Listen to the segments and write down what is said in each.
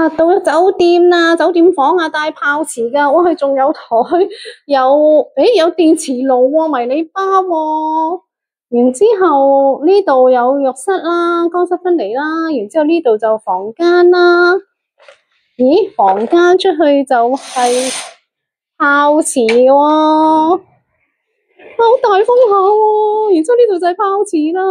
到咗酒店啦，酒店房啊，帶泡池噶，哇，佢仲有台，有電磁爐喎，迷你吧喎，然之後呢度有浴室啦，乾濕分離啦，然之後呢度就房間啦，咦，房間出去就係泡池喎。好大風口喎，然之後呢度就係泡池啦，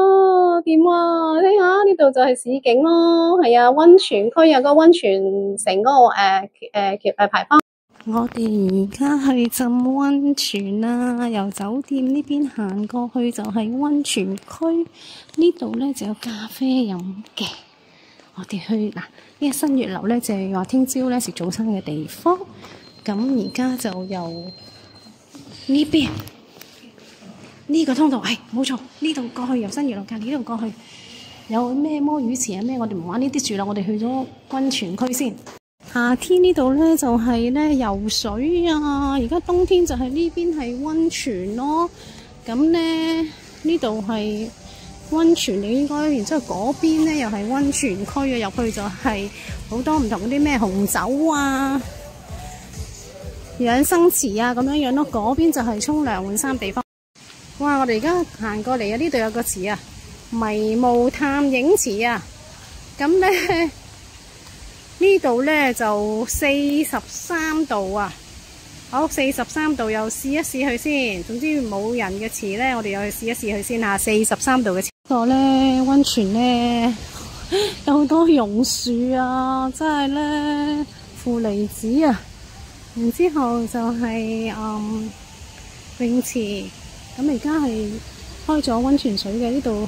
掂啊！睇下呢度就係市景咯，係啊，溫泉區啊，個溫泉城嗰個排返。我哋而家去浸溫泉啦，由酒店呢邊行過去就係溫泉區，呢度咧就有咖啡飲嘅。我哋去嗱，呢個新月樓咧就係話聽朝咧食早餐嘅地方，咁而家就由呢邊。呢個通道係冇錯，呢度過去由新月樓隔離呢度過去，有咩摸魚池啊咩？我哋唔玩呢啲住啦，我哋去咗溫泉區先。夏天呢度咧就係咧游水啊，而家冬天就係呢邊係溫泉咯。咁咧呢度係溫泉，你應該，然之後嗰邊咧又係溫泉區啊，入去就係好多唔同嗰啲咩紅酒啊、養生池啊咁樣樣咯。嗰邊就係沖涼換衫地方。哇！我哋而家行過嚟啊，呢度有個池啊，迷霧探影池啊。咁咧呢度咧就43度啊。好，43度又試一試佢先。總之冇人嘅池咧，我哋又去試一試佢先嚇。43度嘅池。呢個咧溫泉咧有好多榕樹啊，真係咧負離子啊。然之後就係泳池。咁而家係開咗溫泉水嘅，呢度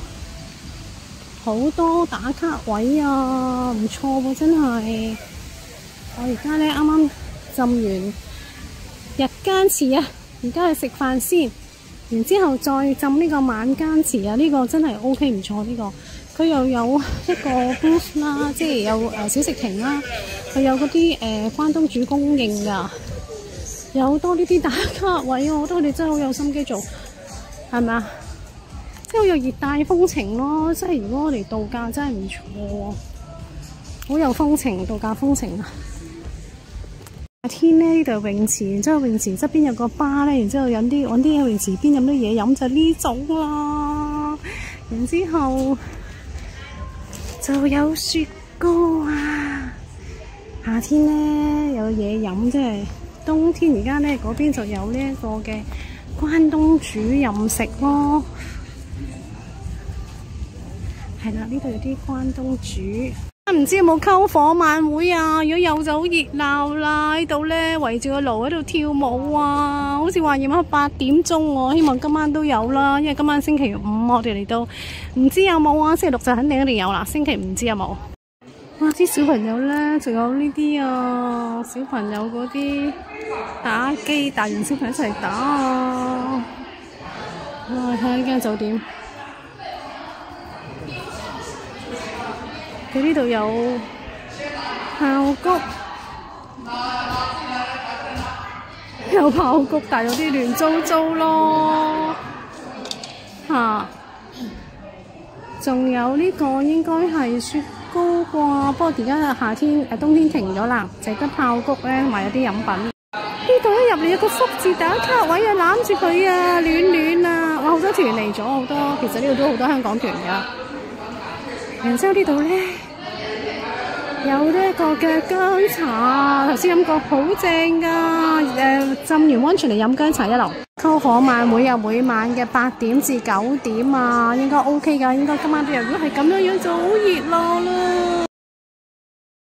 好多打卡位啊，唔錯喎，真係。我而家咧啱啱浸完日間池啊，而家去食飯先，然之後再浸呢個晚間池啊，呢個真係 OK 唔錯呢個。佢又有一個 booth 啦，即係有小食亭啦，佢有嗰啲關東煮供應㗎，有好多呢啲打卡位啊，我覺得佢哋真係好有心機做。係咪啊？即係好有熱帶風情咯！即係如果我哋度假真係唔錯喎，好有風情，度假風情啊！夏天咧呢度泳池，然之後泳池側邊有個吧咧，然之後揾啲泳池邊飲啲嘢飲就呢種啦。然之後就有雪糕啊！夏天咧有嘢飲，即係冬天而家咧嗰邊就有呢一個嘅關東煮飲食咯，係啦，呢度有啲關東煮。唔知有冇篝火晚會啊？如果有就好熱鬧啦！呢度咧圍住個爐喺度跳舞啊，好似話夜晚8點鐘喎，希望今晚都有啦。因為今晚星期5，我哋嚟到，唔知有冇啊？星期6就肯定一定有啦，星期5唔知有冇。哇！啲小朋友咧，仲有呢啲啊，小朋友嗰啲打機，大型小朋友一齊打啊！哇！睇下呢間酒店，佢呢度有爆谷，有爆谷，但有啲亂糟糟咯嚇。仲有呢個應該係雪糕啩，不過而家夏天冬天停咗啦，淨得爆谷咧，同埋有啲飲品。呢度一入嚟有個福字打卡位啊，攬住佢啊，暖暖啊！哇，好多團嚟咗，好多，其實呢度都好多香港團㗎。然之後呢度咧有呢一個嘅薑茶，頭先飲過好正㗎。浸完溫泉嚟飲薑茶一流。篝火晚會有每晚嘅8點至9點啊，應該 OK 㗎，應該今晚都有。如果係咁樣樣就好熱鬧啦。